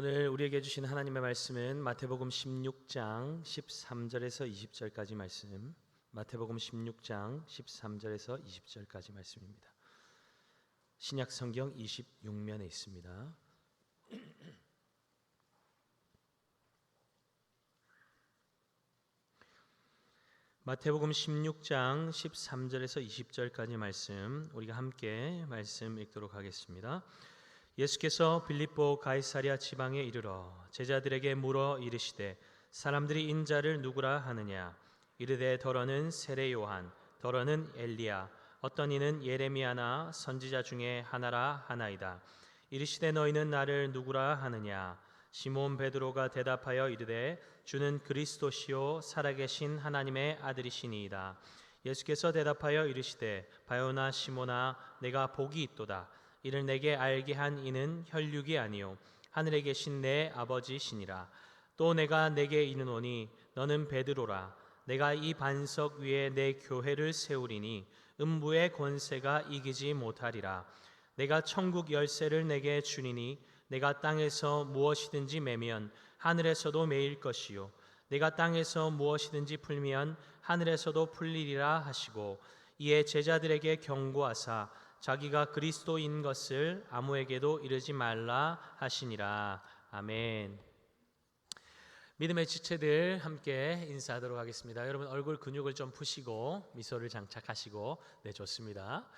오늘 우리에게 주신 하나님의 말씀은 마태복음 16장 13절에서 20절까지 말씀. 마태복음 16장 13절에서 20절까지 말씀입니다. 신약 성경 26면에 있습니다. 마태복음 16장 13절에서 20절까지 말씀, 우리가 함께 말씀 읽도록 하겠습니다. 예수께서 빌립보 가이사랴 지방에 이르러 제자들에게 물어 이르시되 사람들이 인자를 누구라 하느냐? 이르되 더러는 세례 요한, 더러는 엘리야, 어떤 이는 예레미야나 선지자 중에 하나라 하나이다. 이르시되 너희는 나를 누구라 하느냐? 시몬 베드로가 대답하여 이르되 주는 그리스도시요 살아계신 하나님의 아들이시니이다. 예수께서 대답하여 이르시되 바요나 시몬아, 내가 복이 있도다. 이를 내게 알게 한 이는 혈육이 아니요 하늘에 계신 내 아버지시니라. 또 내가 내게 이르노니 너는 베드로라. 내가 이 반석 위에 내 교회를 세우리니 음부의 권세가 이기지 못하리라. 내가 천국 열쇠를 내게 주리니 내가 땅에서 무엇이든지 매면 하늘에서도 매일 것이요 내가 땅에서 무엇이든지 풀면 하늘에서도 풀리리라 하시고, 이에 제자들에게 경고하사 자기가 그리스도인 것을 아무에게도 이르지 말라 하시니라. 아멘. 믿음의 지체들 함께 인사하도록 하겠습니다. 여러분 얼굴 근육을 좀 푸시고 미소를 장착하시고, 네, 좋습니다.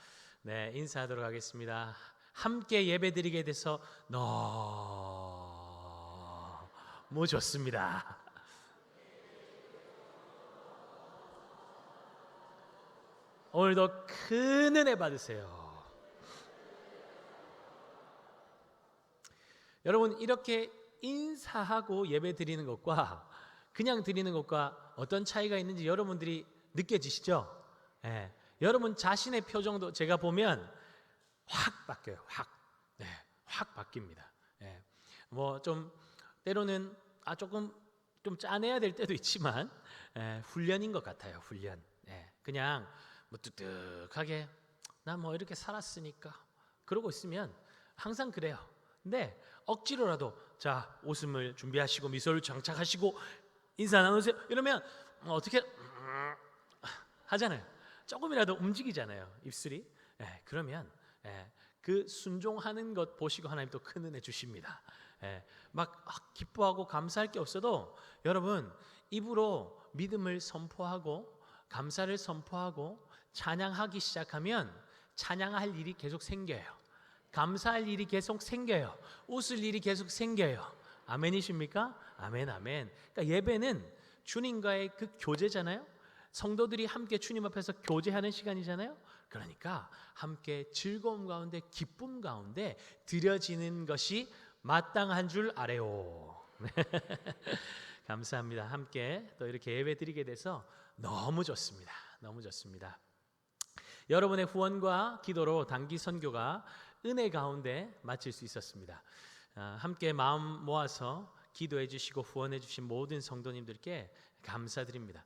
네, 인사하도록 하겠습니다. 함께 예배드리게 돼서 너무 좋습니다. 오늘도 큰 은혜 받으세요. 여러분, 이렇게 인사하고 예배 드리는 것과 그냥 드리는 것과 어떤 차이가 있는지 여러분들이 느껴지시죠? 예. 여러분 자신의 표정도 제가 보면 확 바뀌어요. 확 바뀝니다. 예. 뭐 좀 때로는 조금 좀 짜내야 될 때도 있지만, 훈련인 것 같아요. 훈련. 그냥 뭐 뚝뚝하게 나 뭐 이렇게 살았으니까 그러고 있으면 항상 그래요. 근데 억지로라도 자, 웃음을 준비하시고 미소를 장착하시고 인사 나누세요 이러면 어떻게 하잖아요. 조금이라도 움직이잖아요, 입술이. 그러면 그 순종하는 것 보시고 하나님 또 큰 은혜 주십니다. 막 기뻐하고 감사할 게 없어도 여러분 입으로 믿음을 선포하고 감사를 선포하고 찬양하기 시작하면 찬양할 일이 계속 생겨요. 감사할 일이 계속 생겨요. 웃을 일이 계속 생겨요. 아멘이십니까? 아멘, 아멘. 그러니까 예배는 주님과의 그 교제잖아요. 성도들이 함께 주님 앞에서 교제하는 시간이잖아요. 그러니까 함께 즐거움 가운데 기쁨 가운데 드려지는 것이 마땅한 줄 아래요. 감사합니다. 함께 또 이렇게 예배 드리게 돼서 너무 좋습니다. 너무 좋습니다. 여러분의 후원과 기도로 단기 선교가 은혜 가운데 마칠 수 있었습니다. 함께 마음 모아서 기도해 주시고 후원해 주신 모든 성도님들께 감사드립니다.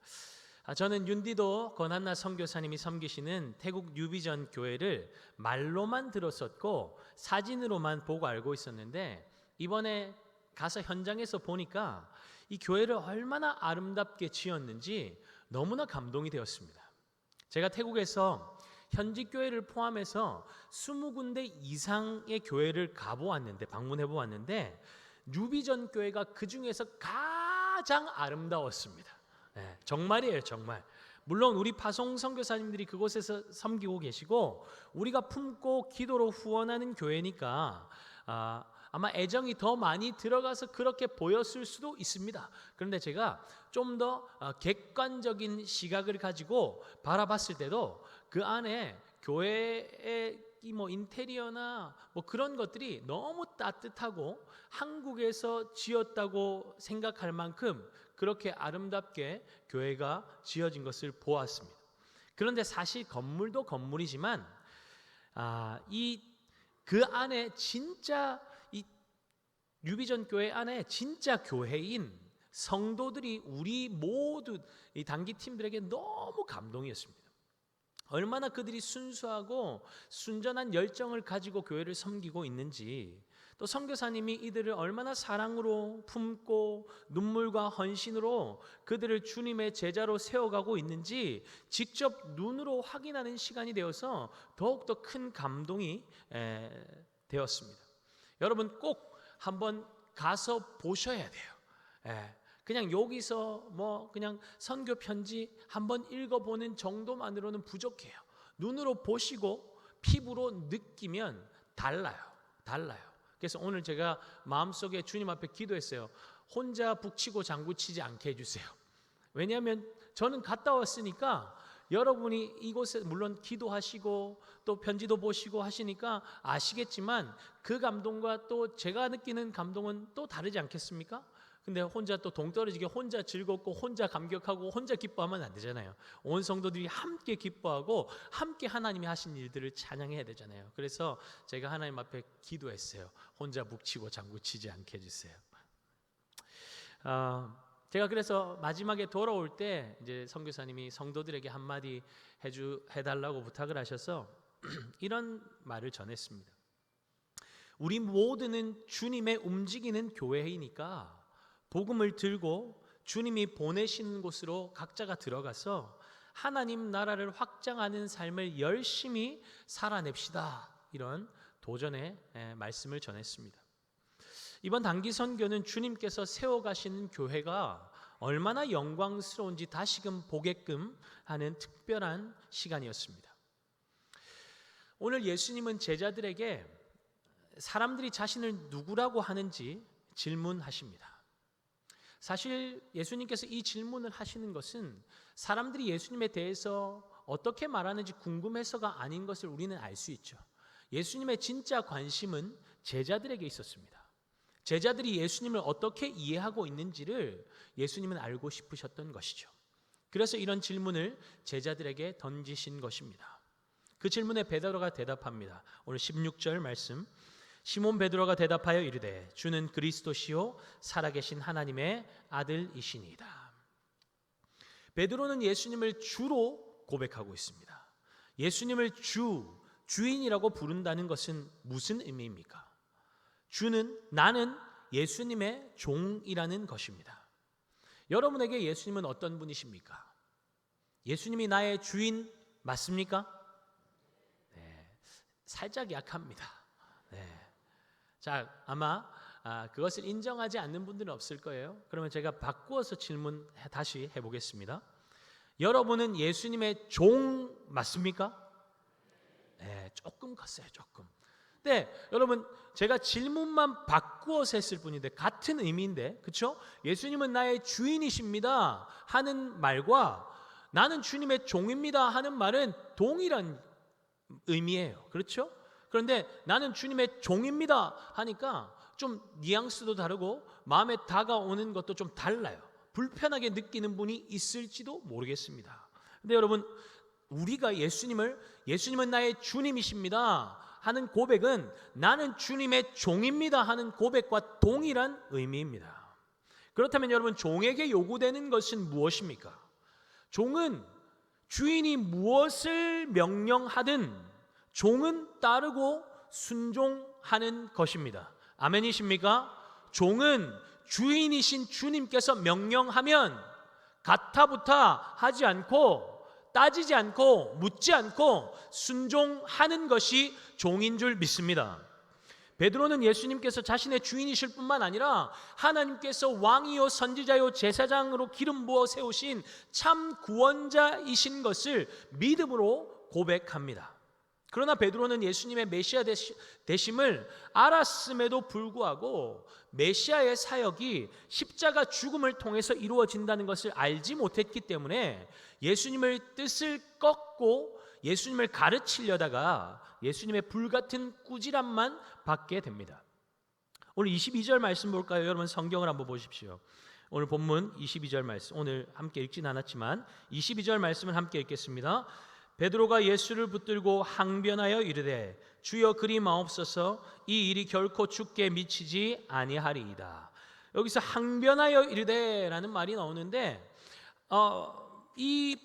저는 윤디도 권한나 선교사님이 섬기시는 태국 뉴비전 교회를 말로만 들었었고 사진으로만 보고 알고 있었는데, 이번에 가서 현장에서 보니까 이 교회를 얼마나 아름답게 지었는지 너무나 감동이 되었습니다. 제가 태국에서 현지 교회를 포함해서 20군데 이상의 교회를 방문해 보았는데 뉴비전 교회가 그 중에서 가장 아름다웠습니다. 정말이에요, 정말. 물론 우리 파송 선교사님들이 그곳에서 섬기고 계시고 우리가 품고 기도로 후원하는 교회니까 아마 애정이 더 많이 들어가서 그렇게 보였을 수도 있습니다. 그런데 제가 좀 더 객관적인 시각을 가지고 바라봤을 때도 그 안에 교회의 뭐 인테리어나 뭐 그런 것들이 너무 따뜻하고 한국에서 지었다고 생각할 만큼 그렇게 아름답게 교회가 지어진 것을 보았습니다. 그런데 사실 건물도 건물이지만 그 안에 진짜 이 뉴비전 교회 안에 진짜 교회인 성도들이 우리 모두 이 단기 팀들에게 너무 감동이었습니다. 얼마나 그들이 순수하고 순전한 열정을 가지고 교회를 섬기고 있는지 또 선교사님이 이들을 얼마나 사랑으로 품고 눈물과 헌신으로 그들을 주님의 제자로 세워가고 있는지 직접 눈으로 확인하는 시간이 되어서 더욱더 큰 감동이 되었습니다. 여러분 꼭 한번 가서 보셔야 돼요. 그냥 여기서 그냥 선교 편지 한번 읽어보는 정도만으로는 부족해요. 눈으로 보시고 피부로 느끼면 달라요. 그래서 오늘 제가 마음속에 주님 앞에 기도했어요. 혼자 북치고 장구치지 않게 해주세요. 왜냐하면 저는 갔다 왔으니까 여러분이 이곳에 물론 기도하시고 또 편지도 보시고 하시니까 아시겠지만 그 감동과 또 제가 느끼는 감동은 또 다르지 않겠습니까? 근데 혼자 또 동떨어지게 혼자 즐겁고 혼자 감격하고 혼자 기뻐하면 안 되잖아요. 온 성도들이 함께 기뻐하고 함께 하나님이 하신 일들을 찬양해야 되잖아요. 그래서 제가 하나님 앞에 기도했어요. 혼자 묵치고 장구치지 않게 해주세요. 제가 그래서 마지막에 돌아올 때 이제 선교사님이 성도들에게 한마디 해달라고 부탁을 하셔서 이런 말을 전했습니다. 우리 모두는 주님의 움직이는 교회이니까 복음을 들고 주님이 보내시는 곳으로 각자가 들어가서 하나님 나라를 확장하는 삶을 열심히 살아냅시다. 이런 도전의 말씀을 전했습니다. 이번 단기 선교는 주님께서 세워가시는 교회가 얼마나 영광스러운지 다시금 보게끔 하는 특별한 시간이었습니다. 오늘 예수님은 제자들에게 사람들이 자신을 누구라고 하는지 질문하십니다. 사실 예수님께서 이 질문을 하시는 것은 사람들이 예수님에 대해서 어떻게 말하는지 궁금해서가 아닌 것을 우리는 알 수 있죠. 예수님의 진짜 관심은 제자들에게 있었습니다. 제자들이 예수님을 어떻게 이해하고 있는지를 예수님은 알고 싶으셨던 것이죠. 그래서 이런 질문을 제자들에게 던지신 것입니다. 그 질문에 베드로가 대답합니다. 오늘 16절 말씀. 시몬 베드로가 대답하여 이르되 주는 그리스도시요 살아계신 하나님의 아들이시니이다. 베드로는 예수님을 주로 고백하고 있습니다. 예수님을 주인이라고 부른다는 것은 무슨 의미입니까? 주는 나는 예수님의 종이라는 것입니다. 여러분에게 예수님은 어떤 분이십니까? 예수님이 나의 주인 맞습니까? 네, 살짝 약합니다. 네. 자, 아마 그것을 인정하지 않는 분들은 없을 거예요. 그러면 제가 바꾸어서 질문 다시 해보겠습니다. 여러분은 예수님의 종 맞습니까? 네, 조금 컸어요, 조금. 네, 여러분 제가 질문만 바꾸어서 했을 뿐인데 같은 의미인데, 그렇죠? 예수님은 나의 주인이십니다 하는 말과 나는 주님의 종입니다 하는 말은 동일한 의미예요, 그렇죠? 그런데 나는 주님의 종입니다 하니까 좀 뉘앙스도 다르고 마음에 다가오는 것도 좀 달라요. 불편하게 느끼는 분이 있을지도 모르겠습니다. 근데 여러분 우리가 예수님은 나의 주님이십니다 하는 고백은 나는 주님의 종입니다 하는 고백과 동일한 의미입니다. 그렇다면 여러분 종에게 요구되는 것은 무엇입니까? 종은 주인이 무엇을 명령하든 종은 따르고 순종하는 것입니다. 아멘이십니까? 종은 주인이신 주님께서 명령하면 가타부타 하지 않고 따지지 않고 묻지 않고 순종하는 것이 종인 줄 믿습니다. 베드로는 예수님께서 자신의 주인이실 뿐만 아니라 하나님께서 왕이요 선지자요 제사장으로 기름 부어 세우신 참 구원자이신 것을 믿음으로 고백합니다. 그러나 베드로는 예수님의 메시아 되심을 알았음에도 불구하고 메시아의 사역이 십자가 죽음을 통해서 이루어진다는 것을 알지 못했기 때문에 예수님의 뜻을 꺾고 예수님을 가르치려다가 예수님의 불같은 꾸지람만 받게 됩니다. 오늘 22절 말씀 볼까요? 여러분 성경을 한번 보십시오. 오늘 본문 22절 말씀, 오늘 함께 읽진 않았지만 22절 말씀을 함께 읽겠습니다. 베드로가 예수를 붙들고 항변하여 이르되 주여 그리 마옵소서 이 일이 결코 주께 미치지 아니하리이다. 여기서 항변하여 이르되라는 말이 나오는데 이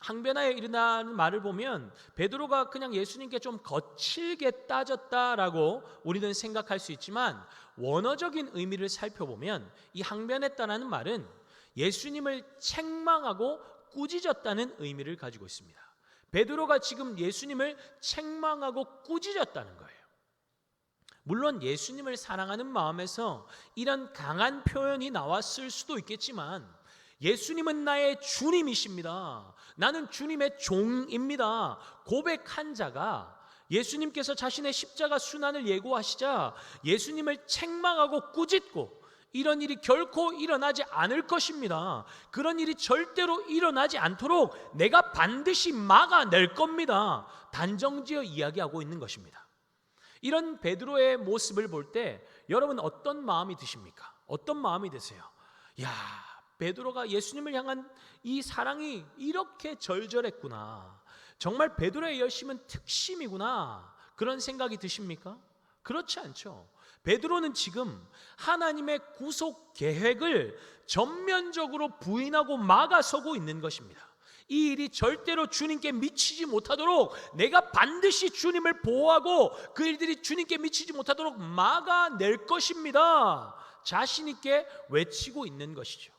항변하여 이르라는 말을 보면 베드로가 그냥 예수님께 좀 거칠게 따졌다라고 우리는 생각할 수 있지만, 원어적인 의미를 살펴보면 이 항변했다라는 말은 예수님을 책망하고 꾸짖었다는 의미를 가지고 있습니다. 베드로가 지금 예수님을 책망하고 꾸짖었다는 거예요. 물론 예수님을 사랑하는 마음에서 이런 강한 표현이 나왔을 수도 있겠지만, 예수님은 나의 주님이십니다, 나는 주님의 종입니다 고백한 자가 예수님께서 자신의 십자가 순환을 예고하시자 예수님을 책망하고 꾸짖고 이런 일이 결코 일어나지 않을 것입니다, 그런 일이 절대로 일어나지 않도록 내가 반드시 막아낼 겁니다, 단정지어 이야기하고 있는 것입니다. 이런 베드로의 모습을 볼 때 여러분 어떤 마음이 드십니까? 어떤 마음이 드세요? 야, 베드로가 예수님을 향한 이 사랑이 이렇게 절절했구나, 정말 베드로의 열심은 특심이구나, 그런 생각이 드십니까? 그렇지 않죠. 베드로는 지금 하나님의 구속 계획을 전면적으로 부인하고 막아서고 있는 것입니다. 이 일이 절대로 주님께 미치지 못하도록 내가 반드시 주님을 보호하고 그 일들이 주님께 미치지 못하도록 막아낼 것입니다, 자신 있게 외치고 있는 것이죠.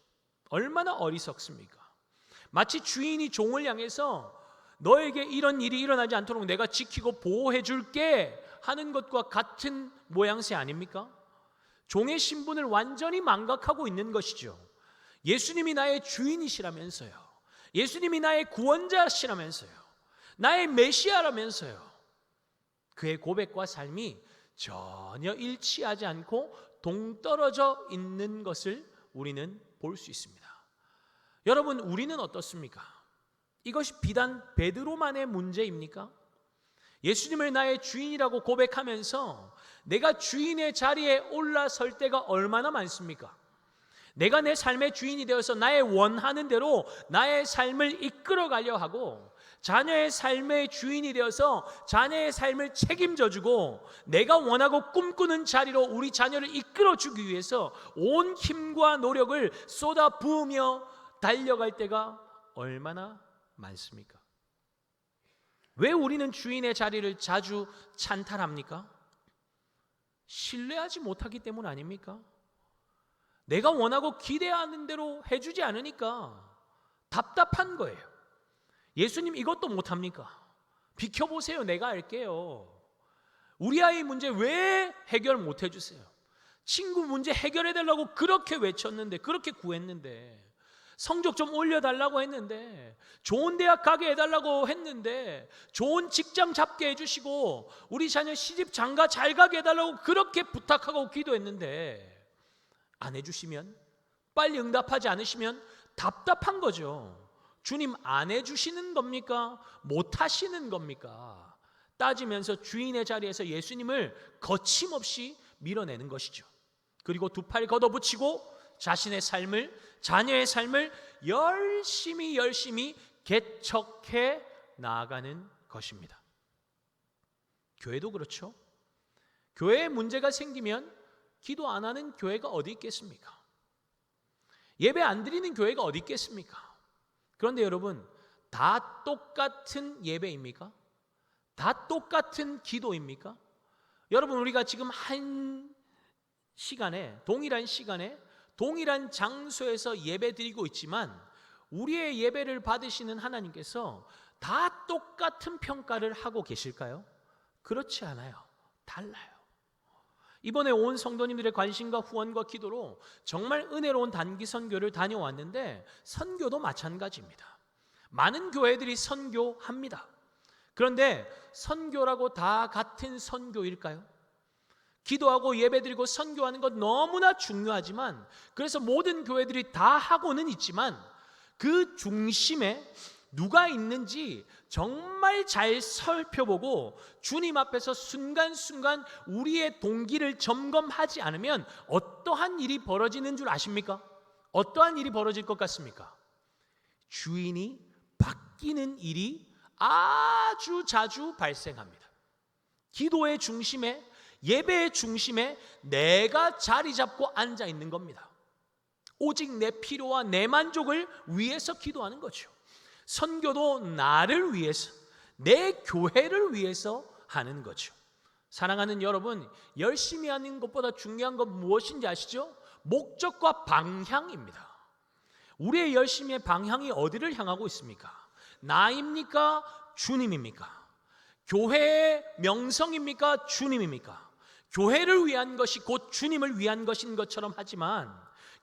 얼마나 어리석습니까? 마치 주인이 종을 향해서 너에게 이런 일이 일어나지 않도록 내가 지키고 보호해 줄게 하는 것과 같은 모양새 아닙니까? 종의 신분을 완전히 망각하고 있는 것이죠. 예수님이 나의 주인이시라면서요, 예수님이 나의 구원자시라면서요, 나의 메시아라면서요, 그의 고백과 삶이 전혀 일치하지 않고 동떨어져 있는 것을 우리는 볼 수 있습니다. 여러분, 우리는 어떻습니까? 이것이 비단 베드로만의 문제입니까? 예수님을 나의 주인이라고 고백하면서 내가 주인의 자리에 올라설 때가 얼마나 많습니까? 내가 내 삶의 주인이 되어서 나의 원하는 대로 나의 삶을 이끌어가려 하고, 자녀의 삶의 주인이 되어서 자녀의 삶을 책임져주고, 내가 원하고 꿈꾸는 자리로 우리 자녀를 이끌어주기 위해서 온 힘과 노력을 쏟아 부으며 달려갈 때가 얼마나 많습니까? 왜 우리는 주인의 자리를 자주 찬탈합니까? 신뢰하지 못하기 때문 아닙니까? 내가 원하고 기대하는 대로 해주지 않으니까 답답한 거예요. 예수님 이것도 못합니까? 비켜보세요, 내가 할게요. 우리 아이 문제 왜 해결 못 해주세요? 친구 문제 해결해달라고 그렇게 외쳤는데, 그렇게 구했는데, 성적 좀 올려달라고 했는데, 좋은 대학 가게 해달라고 했는데, 좋은 직장 잡게 해주시고 우리 자녀 시집 장가 잘 가게 해달라고 그렇게 부탁하고 기도했는데 안 해주시면, 빨리 응답하지 않으시면 답답한 거죠. 주님 안 해주시는 겁니까? 못 하시는 겁니까? 따지면서 주인의 자리에서 예수님을 거침없이 밀어내는 것이죠. 그리고 두 팔 걷어붙이고 자신의 삶을, 자녀의 삶을 열심히 개척해 나아가는 것입니다. 교회도 그렇죠. 교회에 문제가 생기면 기도 안 하는 교회가 어디 있겠습니까? 예배 안 드리는 교회가 어디 있겠습니까? 그런데 여러분, 다 똑같은 예배입니까? 다 똑같은 기도입니까? 여러분, 우리가 지금 한 시간에, 동일한 시간에 동일한 장소에서 예배 드리고 있지만 우리의 예배를 받으시는 하나님께서 다 똑같은 평가를 하고 계실까요? 그렇지 않아요. 달라요. 이번에 온 성도님들의 관심과 후원과 기도로 정말 은혜로운 단기 선교를 다녀왔는데, 선교도 마찬가지입니다. 많은 교회들이 선교합니다. 그런데 선교라고 다 같은 선교일까요? 기도하고 예배드리고 선교하는 것 너무나 중요하지만, 그래서 모든 교회들이 다 하고는 있지만 그 중심에 누가 있는지 정말 잘 살펴보고 주님 앞에서 순간순간 우리의 동기를 점검하지 않으면 어떠한 일이 벌어지는 줄 아십니까? 어떠한 일이 벌어질 것 같습니까? 주인이 바뀌는 일이 아주 자주 발생합니다. 기도의 중심에, 예배의 중심에 내가 자리 잡고 앉아 있는 겁니다. 오직 내 필요와 내 만족을 위해서 기도하는 거죠. 선교도 나를 위해서, 내 교회를 위해서 하는 거죠. 사랑하는 여러분, 열심히 하는 것보다 중요한 건 무엇인지 아시죠? 목적과 방향입니다. 우리의 열심의 방향이 어디를 향하고 있습니까? 나입니까? 주님입니까? 교회의 명성입니까? 주님입니까? 교회를 위한 것이 곧 주님을 위한 것인 것처럼 하지만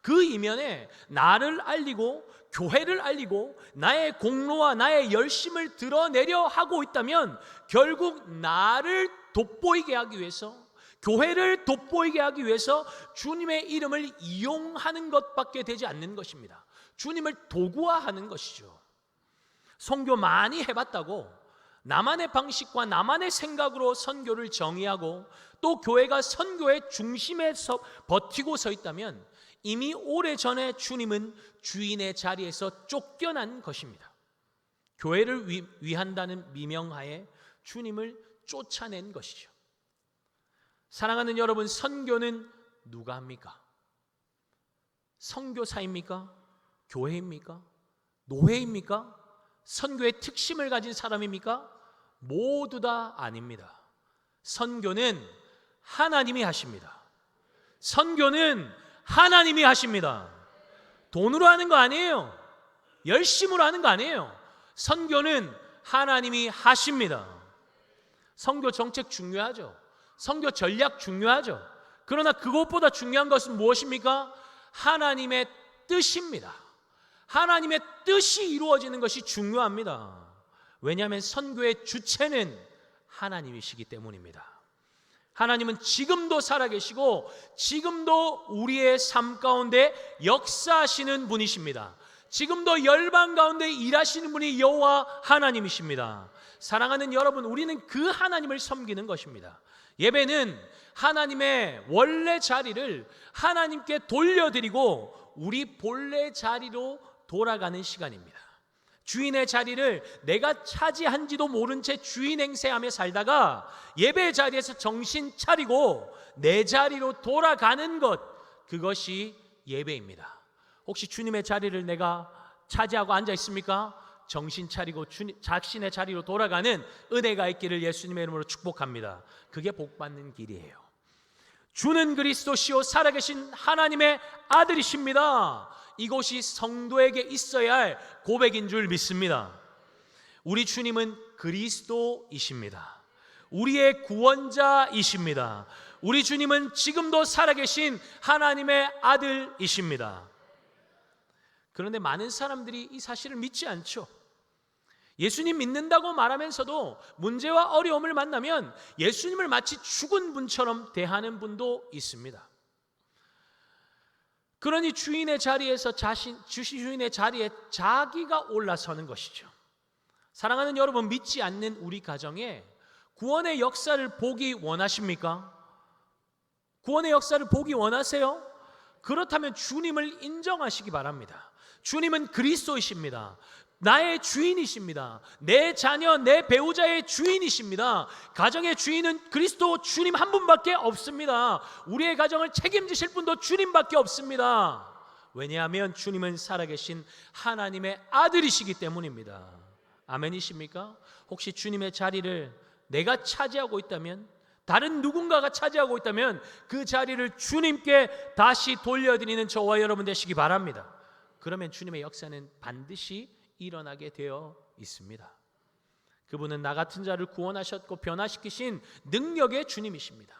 그 이면에 나를 알리고 교회를 알리고 나의 공로와 나의 열심을 드러내려 하고 있다면 결국 나를 돋보이게 하기 위해서, 교회를 돋보이게 하기 위해서 주님의 이름을 이용하는 것밖에 되지 않는 것입니다. 주님을 도구화하는 것이죠. 선교 많이 해봤다고 나만의 방식과 나만의 생각으로 선교를 정의하고 또 교회가 선교의 중심에 버티고 서 있다면 이미 오래전에 주님은 주인의 자리에서 쫓겨난 것입니다. 교회를 위한다는 미명하에 주님을 쫓아낸 것이죠. 사랑하는 여러분, 선교는 누가 합니까? 선교사입니까? 교회입니까? 노회입니까? 선교의 특심을 가진 사람입니까? 모두 다 아닙니다. 선교는 하나님이 하십니다. 선교는 하나님이 하십니다. 돈으로 하는 거 아니에요. 열심으로 하는 거 아니에요. 선교는 하나님이 하십니다. 선교 정책 중요하죠. 선교 전략 중요하죠. 그러나 그것보다 중요한 것은 무엇입니까? 하나님의 뜻입니다. 하나님의 뜻이 이루어지는 것이 중요합니다. 왜냐하면 선교의 주체는 하나님이시기 때문입니다. 하나님은 지금도 살아계시고 지금도 우리의 삶 가운데 역사하시는 분이십니다. 지금도 열방 가운데 일하시는 분이 여호와 하나님이십니다. 사랑하는 여러분, 우리는 그 하나님을 섬기는 것입니다. 예배는 하나님의 원래 자리를 하나님께 돌려드리고 우리 본래 자리로 돌아가는 시간입니다. 주인의 자리를 내가 차지한지도 모른 채 주인 행세하며 살다가 예배 자리에서 정신 차리고 내 자리로 돌아가는 것, 그것이 예배입니다. 혹시 주님의 자리를 내가 차지하고 앉아 있습니까? 정신 차리고 자신의 자리로 돌아가는 은혜가 있기를 예수님의 이름으로 축복합니다. 그게 복받는 길이에요. 주는 그리스도시요 살아계신 하나님의 아들이십니다. 이것이 성도에게 있어야 할 고백인 줄 믿습니다. 우리 주님은 그리스도이십니다. 우리의 구원자이십니다. 우리 주님은 지금도 살아계신 하나님의 아들이십니다. 그런데 많은 사람들이 이 사실을 믿지 않죠. 예수님 믿는다고 말하면서도 문제와 어려움을 만나면 예수님을 마치 죽은 분처럼 대하는 분도 있습니다. 그러니 주인의 자리에서 주인의 자리에 자기가 올라서는 것이죠. 사랑하는 여러분, 믿지 않는 우리 가정에 구원의 역사를 보기 원하십니까? 구원의 역사를 보기 원하세요? 그렇다면 주님을 인정하시기 바랍니다. 주님은 그리스도이십니다. 나의 주인이십니다. 내 자녀, 내 배우자의 주인이십니다. 가정의 주인은 그리스도 주님 한 분밖에 없습니다. 우리의 가정을 책임지실 분도 주님밖에 없습니다. 왜냐하면 주님은 살아계신 하나님의 아들이시기 때문입니다. 아멘이십니까? 혹시 주님의 자리를 내가 차지하고 있다면, 다른 누군가가 차지하고 있다면 그 자리를 주님께 다시 돌려드리는 저와 여러분 되시기 바랍니다. 그러면 주님의 역사는 반드시 일어나게 되어 있습니다. 그분은 나 같은 자를 구원하셨고 변화시키신 능력의 주님이십니다.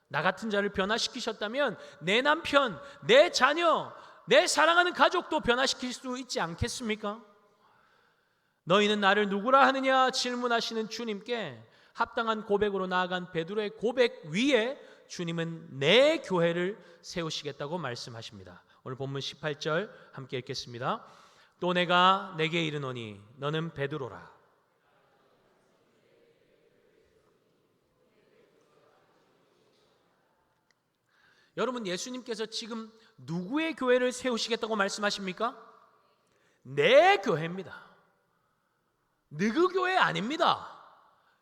나 같은 자를 변화시키셨다면 내 남편, 내 자녀, 내 사랑하는 가족도 변화시킬 수 있지 않겠습니까? 너희는 나를 누구라 하느냐 질문하시는 주님께 합당한 고백으로 나아간 베드로의 고백 위에 주님은 내 교회를 세우시겠다고 말씀하십니다. 오늘 본문 18절 함께 읽겠습니다. 또 내가 내게 이르노니 너는 베드로라. 여러분, 예수님께서 지금 누구의 교회를 세우시겠다고 말씀하십니까? 내 교회입니다. 누구 교회 아닙니다.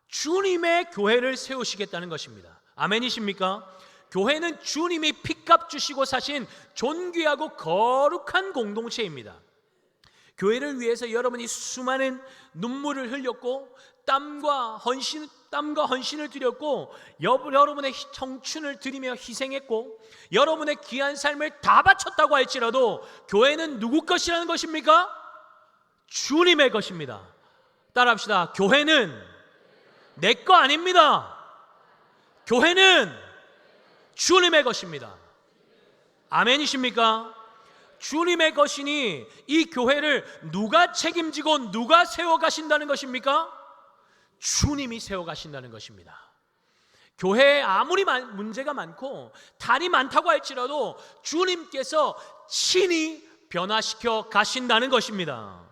주님의 교회를 세우시겠다는 것입니다. 아멘이십니까? 교회는 주님이 피값 주시고 사신 존귀하고 거룩한 공동체입니다. 교회를 위해서 여러분이 수많은 눈물을 흘렸고 땀과 헌신을 드렸고 여러분의 청춘을 드리며 희생했고 여러분의 귀한 삶을 다 바쳤다고 할지라도 교회는 누구 것이라는 것입니까? 주님의 것입니다. 따라합시다. 교회는 내 거 아닙니다. 교회는 주님의 것입니다. 아멘이십니까? 주님의 것이니 이 교회를 누가 책임지고 누가 세워가신다는 것입니까? 주님이 세워가신다는 것입니다. 교회에 아무리 문제가 많고 탈이 많다고 할지라도 주님께서 친히 변화시켜 가신다는 것입니다.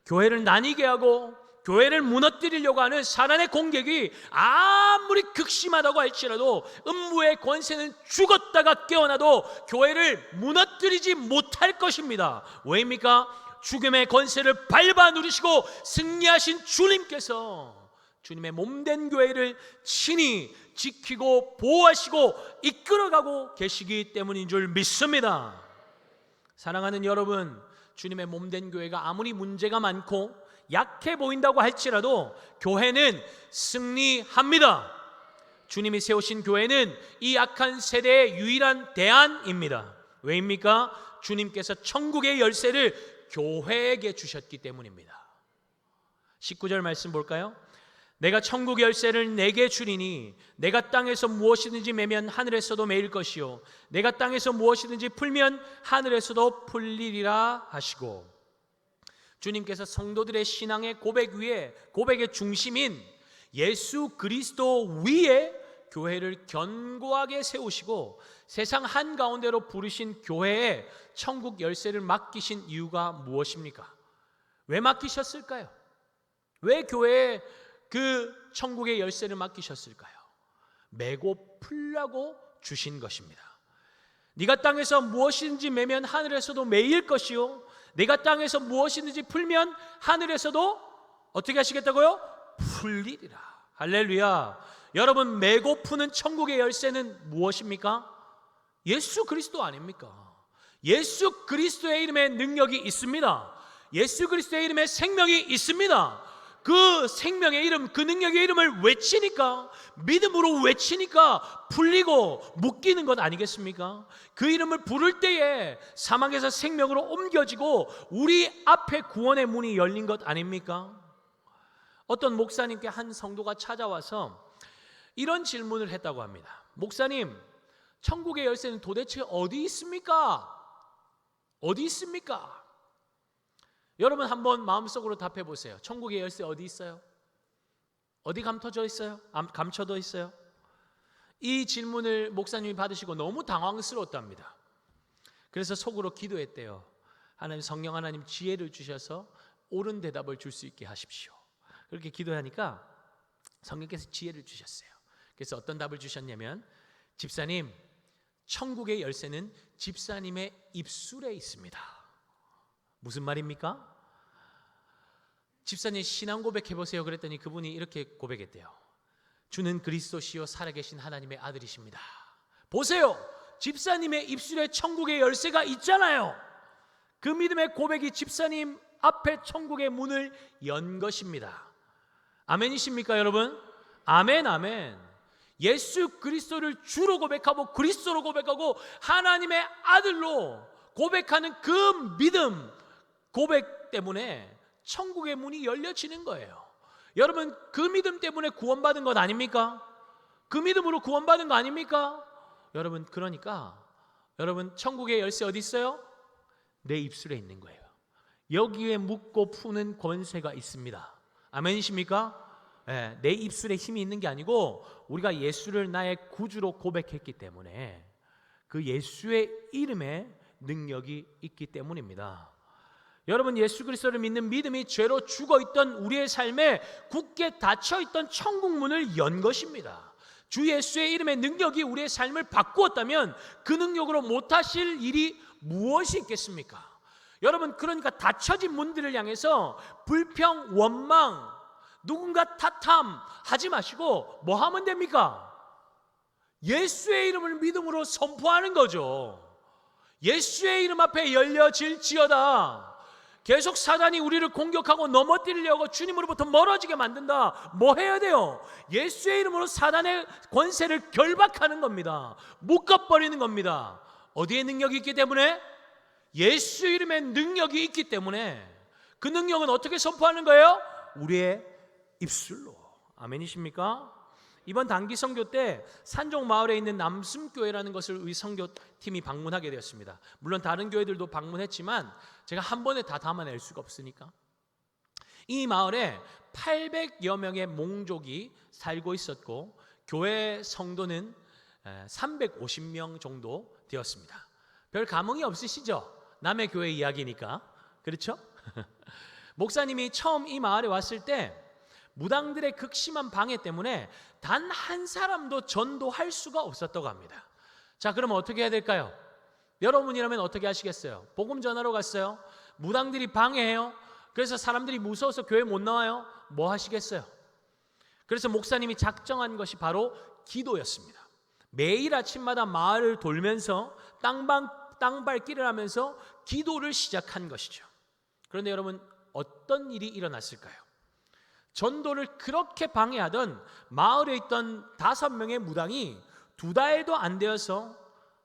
교회를 나뉘게 하고 교회를 무너뜨리려고 하는 사단의 공격이 아무리 극심하다고 할지라도 음부의 권세는 죽었다가 깨어나도 교회를 무너뜨리지 못할 것입니다. 왜입니까? 죽음의 권세를 밟아 누르시고 승리하신 주님께서 주님의 몸된 교회를 친히 지키고 보호하시고 이끌어가고 계시기 때문인 줄 믿습니다. 사랑하는 여러분, 주님의 몸된 교회가 아무리 문제가 많고 약해 보인다고 할지라도 교회는 승리합니다. 주님이 세우신 교회는 이 약한 세대의 유일한 대안입니다. 왜입니까? 주님께서 천국의 열쇠를 교회에게 주셨기 때문입니다. 19절 말씀 볼까요? 내가 천국 열쇠를 내게 주리니 내가 땅에서 무엇이든지 매면 하늘에서도 매일 것이요 내가 땅에서 무엇이든지 풀면 하늘에서도 풀리리라 하시고, 주님께서 성도들의 신앙의 고백 위에, 고백의 중심인 예수 그리스도 위에 교회를 견고하게 세우시고 세상 한가운데로 부르신 교회에 천국 열쇠를 맡기신 이유가 무엇입니까? 왜 맡기셨을까요? 왜 교회에 그 천국의 열쇠를 맡기셨을까요? 매고 풀라고 주신 것입니다. 네가 땅에서 무엇이든지 매면 하늘에서도 매일 것이요 내가 땅에서 무엇이든지 풀면 하늘에서도 어떻게 하시겠다고요? 풀리리라. 할렐루야. 여러분, 매고 푸는 천국의 열쇠는 무엇입니까? 예수 그리스도 아닙니까? 예수 그리스도의 이름에 능력이 있습니다. 예수 그리스도의 이름에 생명이 있습니다. 그 생명의 이름, 그 능력의 이름을 외치니까, 믿음으로 외치니까 풀리고 묶이는 것 아니겠습니까? 그 이름을 부를 때에 사망에서 생명으로 옮겨지고 우리 앞에 구원의 문이 열린 것 아닙니까? 어떤 목사님께 한 성도가 찾아와서 이런 질문을 했다고 합니다. 목사님, 천국의 열쇠는 도대체 어디 있습니까? 어디 있습니까? 여러분 한번 마음속으로 답해 보세요. 천국의 열쇠 어디 있어요? 어디 감춰져 있어요? 감춰져 있어요? 이 질문을 목사님이 받으시고 너무 당황스러웠답니다. 그래서 속으로 기도했대요. 하나님, 성령 하나님 지혜를 주셔서 옳은 대답을 줄 수 있게 하십시오. 그렇게 기도하니까 성령께서 지혜를 주셨어요. 그래서 어떤 답을 주셨냐면, 집사님, 천국의 열쇠는 집사님의 입술에 있습니다. 무슨 말입니까? 집사님 신앙 고백해보세요. 그랬더니 그분이 이렇게 고백했대요. 주는 그리스도시요 살아계신 하나님의 아들이십니다. 보세요, 집사님의 입술에 천국의 열쇠가 있잖아요. 그 믿음의 고백이 집사님 앞에 천국의 문을 연 것입니다. 아멘이십니까 여러분? 아멘, 아멘. 예수 그리스도를 주로 고백하고 그리스도로 고백하고 하나님의 아들로 고백하는 그 믿음, 고백 때문에 천국의 문이 열려지는 거예요. 여러분, 그 믿음 때문에 구원받은 것 아닙니까? 그 믿음으로 구원받은 거 아닙니까? 여러분, 그러니까 여러분, 천국의 열쇠 어디 있어요? 내 입술에 있는 거예요. 여기에 묶고 푸는 권세가 있습니다. 아멘이십니까? 네, 내 입술에 힘이 있는 게 아니고 우리가 예수를 나의 구주로 고백했기 때문에 그 예수의 이름에 능력이 있기 때문입니다. 여러분, 예수 그리스도를 믿는 믿음이 죄로 죽어있던 우리의 삶에 굳게 닫혀있던 천국 문을 연 것입니다. 주 예수의 이름의 능력이 우리의 삶을 바꾸었다면 그 능력으로 못하실 일이 무엇이 있겠습니까? 여러분, 그러니까 닫혀진 문들을 향해서 불평, 원망, 누군가 탓함 하지 마시고 뭐 하면 됩니까? 예수의 이름을 믿음으로 선포하는 거죠. 예수의 이름 앞에 열려질지어다. 계속 사단이 우리를 공격하고 넘어뜨리려고 주님으로부터 멀어지게 만든다. 뭐 해야 돼요? 예수의 이름으로 사단의 권세를 결박하는 겁니다. 묶어버리는 겁니다. 어디에 능력이 있기 때문에? 예수 이름에 능력이 있기 때문에. 그 능력은 어떻게 선포하는 거예요? 우리의 입술로. 아멘이십니까? 이번 단기 선교 때 산종 마을에 있는 남순교회라는 것을 우리 선교팀이 방문하게 되었습니다. 물론 다른 교회들도 방문했지만 제가 한 번에 다 담아낼 수가 없으니까. 이 마을에 800여 명의 몽족이 살고 있었고 교회 성도는 350명 정도 되었습니다. 별 감흥이 없으시죠? 남의 교회 이야기니까. 그렇죠? 목사님이 처음 이 마을에 왔을 때 무당들의 극심한 방해 때문에 단 한 사람도 전도할 수가 없었다고 합니다. 자, 그러면 어떻게 해야 될까요? 여러분이라면 어떻게 하시겠어요? 복음 전하러 갔어요. 무당들이 방해해요. 그래서 사람들이 무서워서 교회 못 나와요. 뭐 하시겠어요? 그래서 목사님이 작정한 것이 바로 기도였습니다. 매일 아침마다 마을을 돌면서 땅밟기를 하면서 기도를 시작한 것이죠. 그런데 여러분, 어떤 일이 일어났을까요? 전도를 그렇게 방해하던 마을에 있던 5명의 무당이 2달도 안 되어서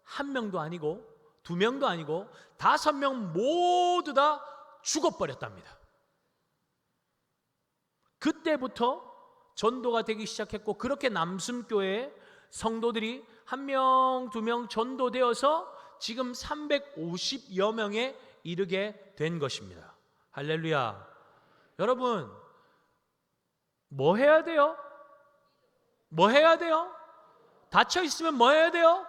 1명도 아니고 2명도 아니고 5명 모두 다 죽어버렸답니다. 그때부터 전도가 되기 시작했고, 그렇게 남순교회 성도들이 1명, 2명 전도되어서 지금 350여 명에 이르게 된 것입니다. 할렐루야. 여러분, 뭐 해야 돼요? 뭐 해야 돼요? 닫혀 있으면 뭐 해야 돼요?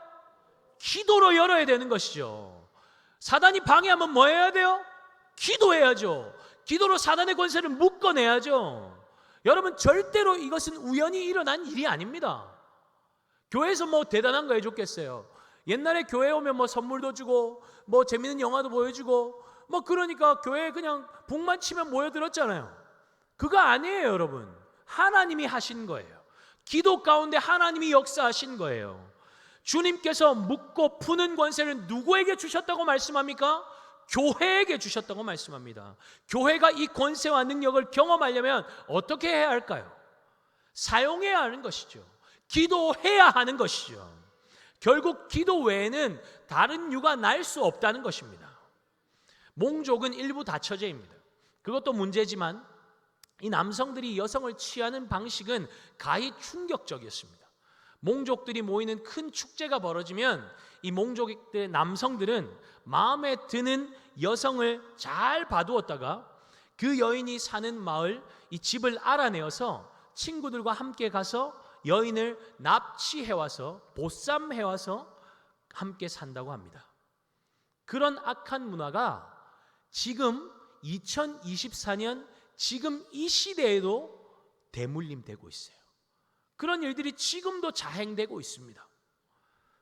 기도로 열어야 되는 것이죠. 사단이 방해하면 뭐 해야 돼요? 기도해야죠. 기도로 사단의 권세를 묶어내야죠. 여러분, 절대로 이것은 우연히 일어난 일이 아닙니다. 교회에서 뭐 대단한 거 해줬겠어요? 옛날에 교회 오면 뭐 선물도 주고 뭐 재밌는 영화도 보여주고 뭐 그러니까 교회에 그냥 북만 치면 모여들었잖아요. 그거 아니에요, 여러분. 하나님이 하신 거예요. 기도 가운데 하나님이 역사하신 거예요. 주님께서 묶고 푸는 권세를 누구에게 주셨다고 말씀합니까? 교회에게 주셨다고 말씀합니다. 교회가 이 권세와 능력을 경험하려면 어떻게 해야 할까요? 사용해야 하는 것이죠. 기도해야 하는 것이죠. 결국 기도 외에는 다른 유가 날 수 없다는 것입니다. 몽족은 일부 다처제입니다. 그것도 문제지만 이 남성들이 여성을 취하는 방식은 가히 충격적이었습니다. 몽족들이 모이는 큰 축제가 벌어지면 이 몽족의 남성들은 마음에 드는 여성을 잘 봐두었다가 그 여인이 사는 마을, 이 집을 알아내어서 친구들과 함께 가서 여인을 납치해와서 보쌈해와서 함께 산다고 합니다. 그런 악한 문화가 지금 2024년 지금 이 시대에도 대물림되고 있어요. 그런 일들이 지금도 자행되고 있습니다.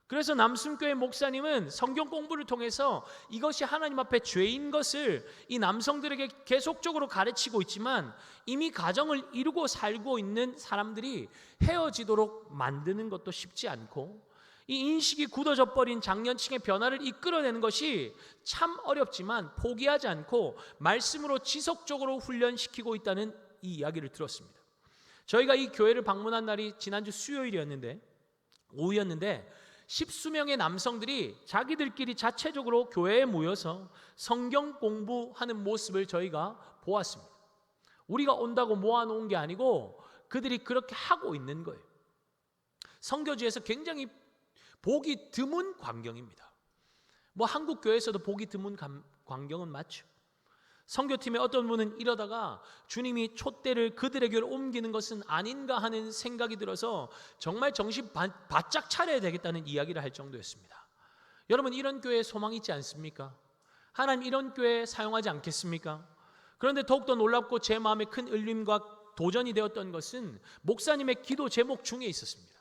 그래서 남순교회 목사님은 성경 공부를 통해서 이것이 하나님 앞에 죄인 것을 이 남성들에게 계속적으로 가르치고 있지만 이미 가정을 이루고 살고 있는 사람들이 헤어지도록 만드는 것도 쉽지 않고 이 인식이 굳어져 버린 장년층의 변화를 이끌어내는 것이 참 어렵지만 포기하지 않고 말씀으로 지속적으로 훈련시키고 있다는 이 이야기를 들었습니다. 저희가 이 교회를 방문한 날이 지난주 수요일이었는데 오후였는데 10수명의 남성들이 자기들끼리 자체적으로 교회에 모여서 성경 공부하는 모습을 저희가 보았습니다. 우리가 온다고 모아놓은 게 아니고 그들이 그렇게 하고 있는 거예요. 선교지에서 굉장히 보기 드문 광경입니다. 뭐 한국 교회에서도 보기 드문 광경은 맞죠. 선교팀의 어떤 분은 이러다가 주님이 촛대를 그들에게로 옮기는 것은 아닌가 하는 생각이 들어서 정말 정신 바짝 차려야 되겠다는 이야기를 할 정도였습니다. 여러분, 이런 교회에 소망이 있지 않습니까? 하나님 이런 교회 사용하지 않겠습니까? 그런데 더욱더 놀랍고 제 마음에 큰 울림과 도전이 되었던 것은 목사님의 기도 제목 중에 있었습니다.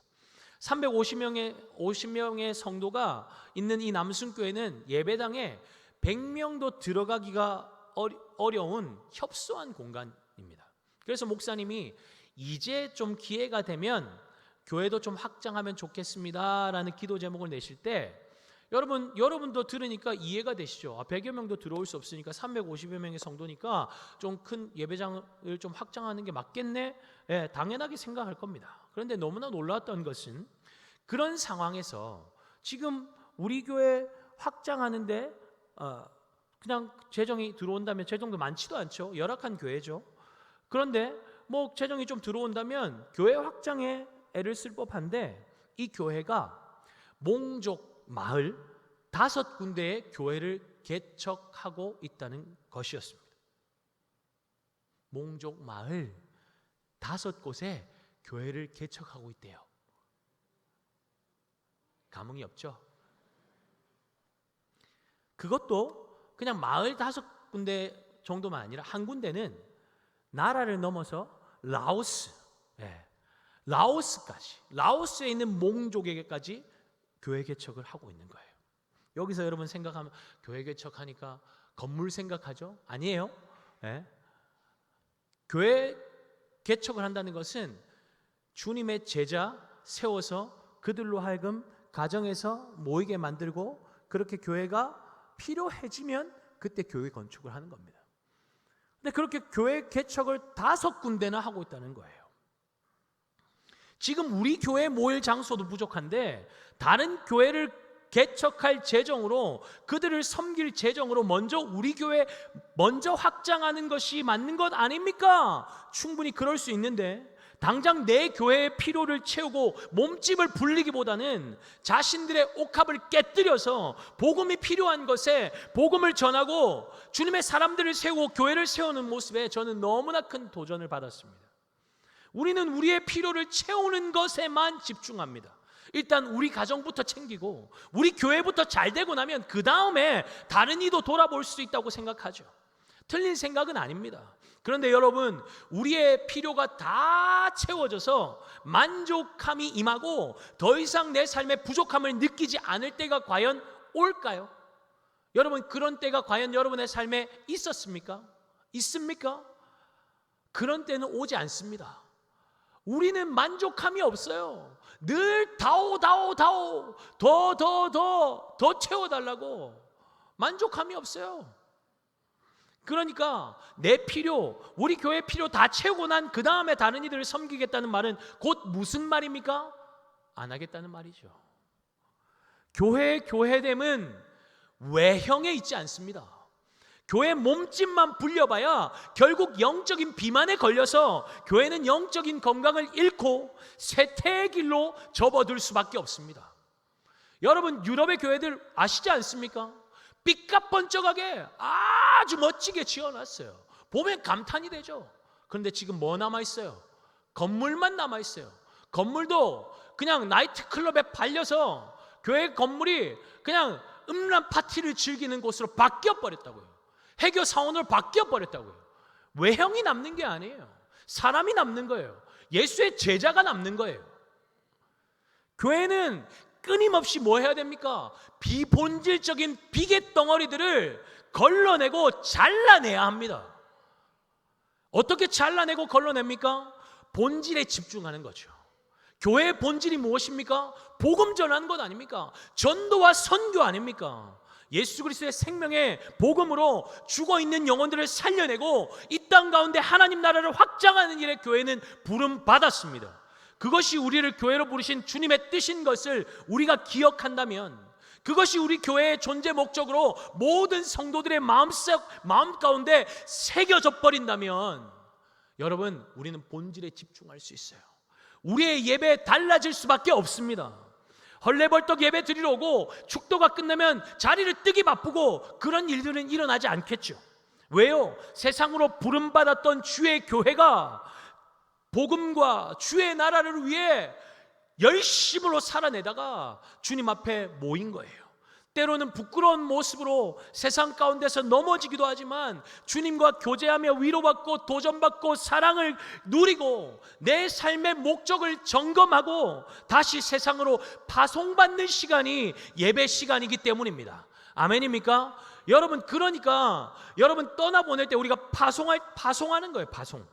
350명의 성도가 있는 이 남순교회는 예배당에 100명도 들어가기가 어려운 협소한 공간입니다. 그래서 목사님이 이제 좀 기회가 되면 교회도 좀 확장하면 좋겠습니다라는 기도 제목을 내실 때 여러분도 들으니까 이해가 되시죠? 100여 명도 들어올 수 없으니까 350여 명의 성도니까 좀 큰 예배장을 좀 확장하는 게 맞겠네? 예, 당연하게 생각할 겁니다. 그런데 너무나 놀라웠던 것은 그런 상황에서 지금 우리 교회 확장하는데 그냥 재정이 들어온다면, 재정도 많지도 않죠. 열악한 교회죠. 그런데 뭐 재정이 좀 들어온다면 교회 확장에 애를 쓸 법한데, 이 교회가 몽족 마을 5군데의 교회를 개척하고 있다는 것이었습니다. 몽족 마을 5곳에 교회를 개척하고 있대요. 감흥이 없죠? 그것도 그냥 마을 5군데 정도만 아니라 한 군데는 나라를 넘어서 라오스, 라오스까지, 라오스에 있는 몽족에게까지 교회 개척을 하고 있는 거예요. 여기서 여러분 생각하면 교회 개척하니까 건물 생각하죠? 아니에요. 교회 개척을 한다는 것은 주님의 제자 세워서 그들로 하여금 가정에서 모이게 만들고, 그렇게 교회가 필요해지면 그때 교회 건축을 하는 겁니다. 근데 그렇게 교회 개척을 5군데나 하고 있다는 거예요. 지금 우리 교회 모일 장소도 부족한데 다른 교회를 개척할 재정으로, 그들을 섬길 재정으로 먼저 우리 교회 먼저 확장하는 것이 맞는 것 아닙니까? 충분히 그럴 수 있는데 당장 내 교회의 필요를 채우고 몸집을 불리기보다는 자신들의 옥합을 깨뜨려서 복음이 필요한 것에 복음을 전하고 주님의 사람들을 세우고 교회를 세우는 모습에 저는 너무나 큰 도전을 받았습니다. 우리는 우리의 필요를 채우는 것에만 집중합니다. 일단 우리 가정부터 챙기고 우리 교회부터 잘 되고 나면 그 다음에 다른 이도 돌아볼 수 있다고 생각하죠. 틀린 생각은 아닙니다. 그런데 여러분, 우리의 필요가 다 채워져서 만족함이 임하고 더 이상 내 삶의 부족함을 느끼지 않을 때가 과연 올까요? 여러분, 그런 때가 과연 여러분의 삶에 있었습니까? 있습니까? 그런 때는 오지 않습니다. 우리는 만족함이 없어요. 늘 다오 더 채워달라고. 만족함이 없어요. 그러니까 내 필요, 우리 교회 필요 다 채우고 난 그 다음에 다른 이들을 섬기겠다는 말은 곧 무슨 말입니까? 안 하겠다는 말이죠. 교회됨은 외형에 있지 않습니다. 교회 몸집만 불려봐야 결국 영적인 비만에 걸려서 교회는 영적인 건강을 잃고 쇠퇴의 길로 접어들 수밖에 없습니다. 여러분, 유럽의 교회들 아시지 않습니까? 삐까뻔쩍하게 아주 멋지게 지어놨어요. 보면 감탄이 되죠. 그런데 지금 뭐 남아있어요? 건물만 남아있어요. 건물도 그냥 나이트클럽에 발려서 교회 건물이 그냥 음란 파티를 즐기는 곳으로 바뀌어버렸다고요. 해교 사원으로 바뀌어버렸다고요. 외형이 남는 게 아니에요. 사람이 남는 거예요. 예수의 제자가 남는 거예요. 교회는 끊임없이 뭐 해야 됩니까? 비본질적인 비계 덩어리들을 걸러내고 잘라내야 합니다. 어떻게 잘라내고 걸러냅니까? 본질에 집중하는 거죠. 교회의 본질이 무엇입니까? 복음 전하는 것 아닙니까? 전도와 선교 아닙니까? 예수 그리스도의 생명의 복음으로 죽어있는 영혼들을 살려내고 이 땅 가운데 하나님 나라를 확장하는 일에 교회는 부름 받았습니다. 그것이 우리를 교회로 부르신 주님의 뜻인 것을 우리가 기억한다면, 그것이 우리 교회의 존재 목적으로 모든 성도들의 마음 가운데 새겨져 버린다면, 여러분, 우리는 본질에 집중할 수 있어요. 우리의 예배 달라질 수밖에 없습니다. 헐레벌떡 예배 드리러 오고 축도가 끝나면 자리를 뜨기 바쁘고 그런 일들은 일어나지 않겠죠. 왜요? 세상으로 부름받았던 주의 교회가 복음과 주의 나라를 위해 열심으로 살아내다가 주님 앞에 모인 거예요. 때로는 부끄러운 모습으로 세상 가운데서 넘어지기도 하지만 주님과 교제하며 위로받고 도전받고 사랑을 누리고 내 삶의 목적을 점검하고 다시 세상으로 파송받는 시간이 예배 시간이기 때문입니다. 아멘입니까? 여러분, 그러니까 여러분 떠나보낼 때 우리가 파송하는 거예요. 파송.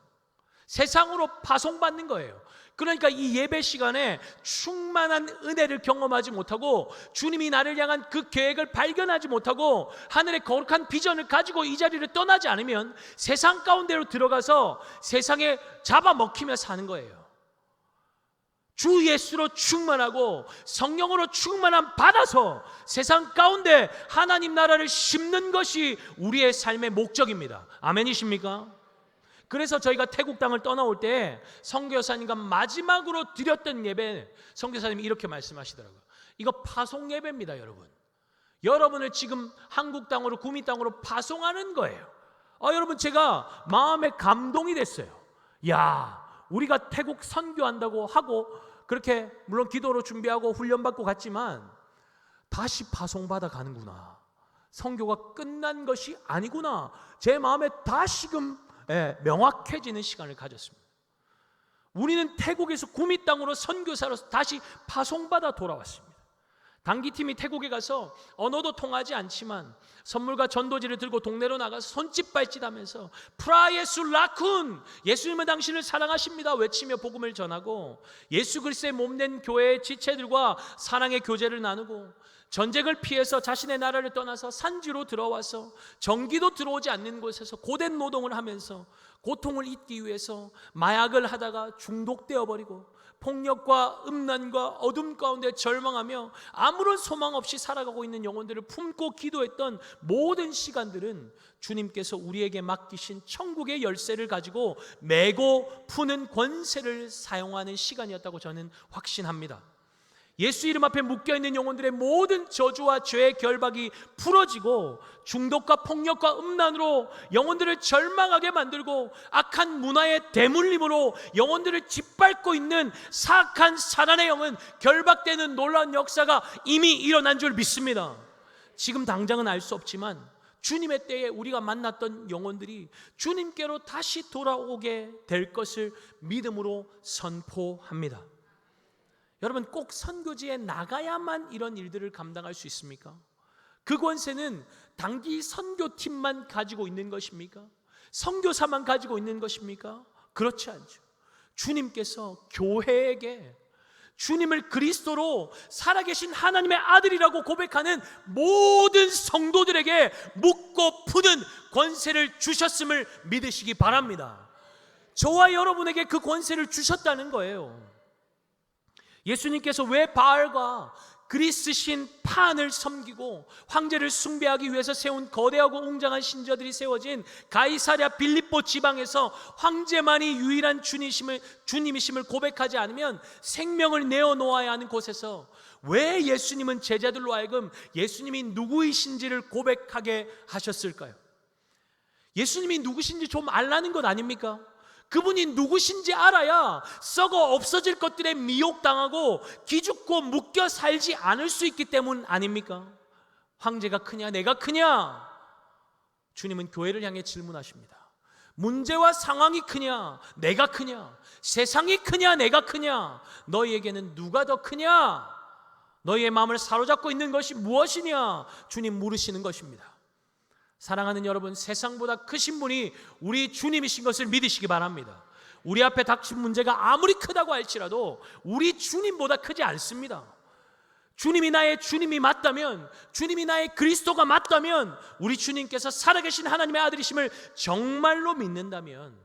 세상으로 파송받는 거예요. 그러니까 이 예배 시간에 충만한 은혜를 경험하지 못하고 주님이 나를 향한 그 계획을 발견하지 못하고 하늘의 거룩한 비전을 가지고 이 자리를 떠나지 않으면 세상 가운데로 들어가서 세상에 잡아먹히며 사는 거예요. 주 예수로 충만하고 성령으로 충만함 받아서 세상 가운데 하나님 나라를 심는 것이 우리의 삶의 목적입니다. 아멘이십니까? 그래서 저희가 태국 땅을 떠나올 때 선교사님과 마지막으로 드렸던 예배, 선교사님이 이렇게 말씀하시더라고요. 이거 파송 예배입니다. 여러분을 지금 한국 땅으로, 구미 땅으로 파송하는 거예요. 여러분, 제가 마음에 감동이 됐어요. 야, 우리가 태국 선교한다고 하고 그렇게 물론 기도로 준비하고 훈련받고 갔지만 다시 파송받아 가는구나. 선교가 끝난 것이 아니구나. 제 마음에 다시금 명확해지는 시간을 가졌습니다. 우리는 태국에서 구미 땅으로 선교사로서 다시 파송받아 돌아왔습니다. 단기팀이 태국에 가서 언어도 통하지 않지만 선물과 전도지를 들고 동네로 나가서 손짓발짓하면서 프라예수 라쿤, 예수님은 당신을 사랑하십니다 외치며 복음을 전하고 예수 그리스도의 몸된 교회의 지체들과 사랑의 교제를 나누고 전쟁을 피해서 자신의 나라를 떠나서 산지로 들어와서 전기도 들어오지 않는 곳에서 고된 노동을 하면서 고통을 잊기 위해서 마약을 하다가 중독되어 버리고 폭력과 음란과 어둠 가운데 절망하며 아무런 소망 없이 살아가고 있는 영혼들을 품고 기도했던 모든 시간들은 주님께서 우리에게 맡기신 천국의 열쇠를 가지고 메고 푸는 권세를 사용하는 시간이었다고 저는 확신합니다. 예수 이름 앞에 묶여있는 영혼들의 모든 저주와 죄의 결박이 풀어지고 중독과 폭력과 음란으로 영혼들을 절망하게 만들고 악한 문화의 대물림으로 영혼들을 짓밟고 있는 사악한 사단의 영은 결박되는 놀라운 역사가 이미 일어난 줄 믿습니다. 지금 당장은 알 수 없지만 주님의 때에 우리가 만났던 영혼들이 주님께로 다시 돌아오게 될 것을 믿음으로 선포합니다. 여러분, 꼭 선교지에 나가야만 이런 일들을 감당할 수 있습니까? 그 권세는 단기 선교팀만 가지고 있는 것입니까? 선교사만 가지고 있는 것입니까? 그렇지 않죠. 주님께서 교회에게 주님을 그리스도로 살아계신 하나님의 아들이라고 고백하는 모든 성도들에게 묻고 푸는 권세를 주셨음을 믿으시기 바랍니다. 저와 여러분에게 그 권세를 주셨다는 거예요. 예수님께서 왜 바알과 그리스 신 판을 섬기고 황제를 숭배하기 위해서 세운 거대하고 웅장한 신전들이 세워진 가이사랴 빌립보 지방에서 황제만이 유일한 주님이심을 고백하지 않으면 생명을 내어놓아야 하는 곳에서 왜 예수님은 제자들로 하여금 예수님이 누구이신지를 고백하게 하셨을까요? 예수님이 누구신지 좀 알라는 것 아닙니까? 그분이 누구신지 알아야 썩어 없어질 것들에 미혹당하고 기죽고 묶여 살지 않을 수 있기 때문 아닙니까? 황제가 크냐 내가 크냐? 주님은 교회를 향해 질문하십니다. 문제와 상황이 크냐 내가 크냐? 세상이 크냐 내가 크냐? 너희에게는 누가 더 크냐? 너희의 마음을 사로잡고 있는 것이 무엇이냐? 주님 물으시는 것입니다. 사랑하는 여러분, 세상보다 크신 분이 우리 주님이신 것을 믿으시기 바랍니다. 우리 앞에 닥친 문제가 아무리 크다고 할지라도 우리 주님보다 크지 않습니다. 주님이 나의 주님이 맞다면, 주님이 나의 그리스도가 맞다면, 우리 주님께서 살아계신 하나님의 아들이심을 정말로 믿는다면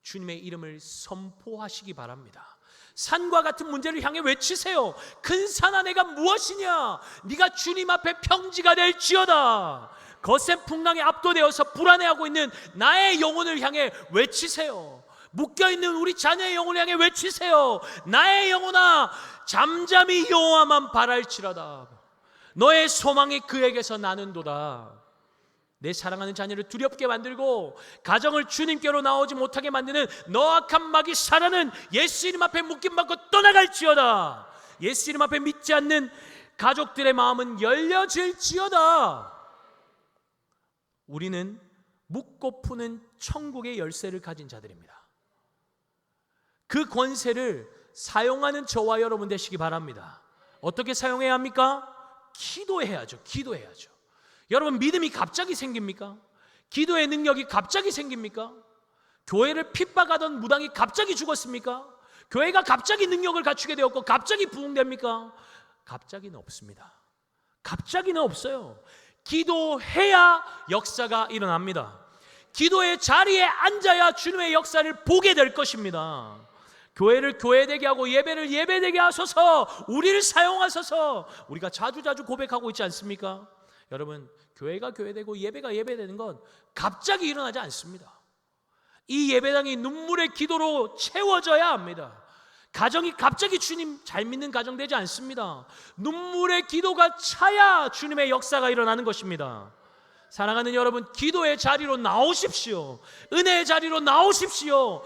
주님의 이름을 선포하시기 바랍니다. 산과 같은 문제를 향해 외치세요. 큰 산아 내가 무엇이냐? 네가 주님 앞에 평지가 될지어다. 거센 풍랑에 압도되어서 불안해하고 있는 나의 영혼을 향해 외치세요. 묶여있는 우리 자녀의 영혼을 향해 외치세요. 나의 영혼아 잠잠히 여호와만 바랄지라다. 너의 소망이 그에게서 나는도다. 내 사랑하는 자녀를 두렵게 만들고 가정을 주님께로 나오지 못하게 만드는 너악한 마귀 사단은 예수 이름 앞에 묶임받고 떠나갈지어다. 예수 이름 앞에 믿지 않는 가족들의 마음은 열려질지어다. 우리는 묻고 푸는 천국의 열쇠를 가진 자들입니다. 그 권세를 사용하는 저와 여러분 되시기 바랍니다. 어떻게 사용해야 합니까? 기도해야죠. 여러분, 믿음이 갑자기 생깁니까? 기도의 능력이 갑자기 생깁니까? 교회를 핍박하던 무당이 갑자기 죽었습니까? 교회가 갑자기 능력을 갖추게 되었고 갑자기 부흥됩니까? 갑자기는 없습니다. 갑자기는 없어요. 기도해야 역사가 일어납니다. 기도의 자리에 앉아야 주님의 역사를 보게 될 것입니다. 교회를 교회되게 하고 예배를 예배되게 하소서, 우리를 사용하소서, 우리가 자주자주 고백하고 있지 않습니까? 여러분, 교회가 교회되고 예배가 예배되는 건 갑자기 일어나지 않습니다. 이 예배당이 눈물의 기도로 채워져야 합니다. 가정이 갑자기 주님 잘 믿는 가정 되지 않습니다. 눈물의 기도가 차야 주님의 역사가 일어나는 것입니다. 사랑하는 여러분, 기도의 자리로 나오십시오. 은혜의 자리로 나오십시오.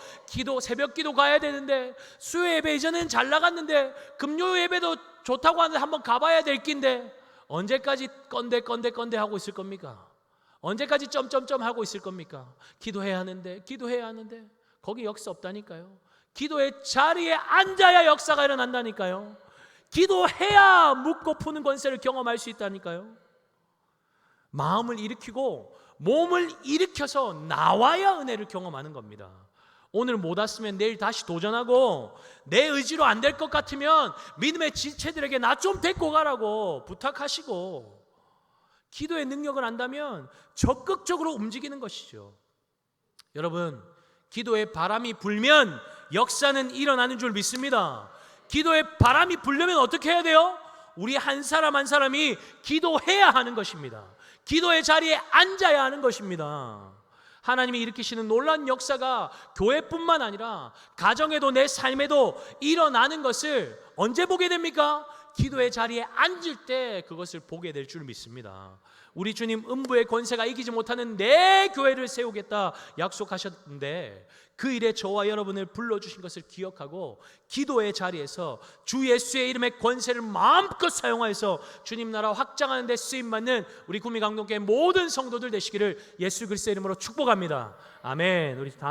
새벽 기도 가야 되는데, 수요 예배 이전엔 잘 나갔는데, 금요 예배도 좋다고 하는데 한번 가봐야 될 낀데, 언제까지 건데 하고 있을 겁니까? 언제까지 점점점 하고 있을 겁니까? 기도해야 하는데 거기 역사 없다니까요. 기도의 자리에 앉아야 역사가 일어난다니까요. 기도해야 묻고 푸는 권세를 경험할 수 있다니까요. 마음을 일으키고 몸을 일으켜서 나와야 은혜를 경험하는 겁니다. 오늘 못 왔으면 내일 다시 도전하고, 내 의지로 안 될 것 같으면 믿음의 지체들에게 나 좀 데리고 가라고 부탁하시고, 기도의 능력을 안다면 적극적으로 움직이는 것이죠. 여러분, 기도의 바람이 불면 역사는 일어나는 줄 믿습니다. 기도의 바람이 불려면 어떻게 해야 돼요? 우리 한 사람 한 사람이 기도해야 하는 것입니다. 기도의 자리에 앉아야 하는 것입니다. 하나님이 일으키시는 놀라운 역사가 교회뿐만 아니라 가정에도 내 삶에도 일어나는 것을 언제 보게 됩니까? 기도의 자리에 앉을 때 그것을 보게 될 줄 믿습니다. 우리 주님, 음부의 권세가 이기지 못하는 내 교회를 세우겠다 약속하셨는데, 그 일에 저와 여러분을 불러주신 것을 기억하고 기도의 자리에서 주 예수의 이름의 권세를 마음껏 사용하여서 주님 나라 확장하는 데 쓰임받는 우리 구미강동교회 모든 성도들 되시기를 예수 그리스도의 이름으로 축복합니다. 아멘. 우리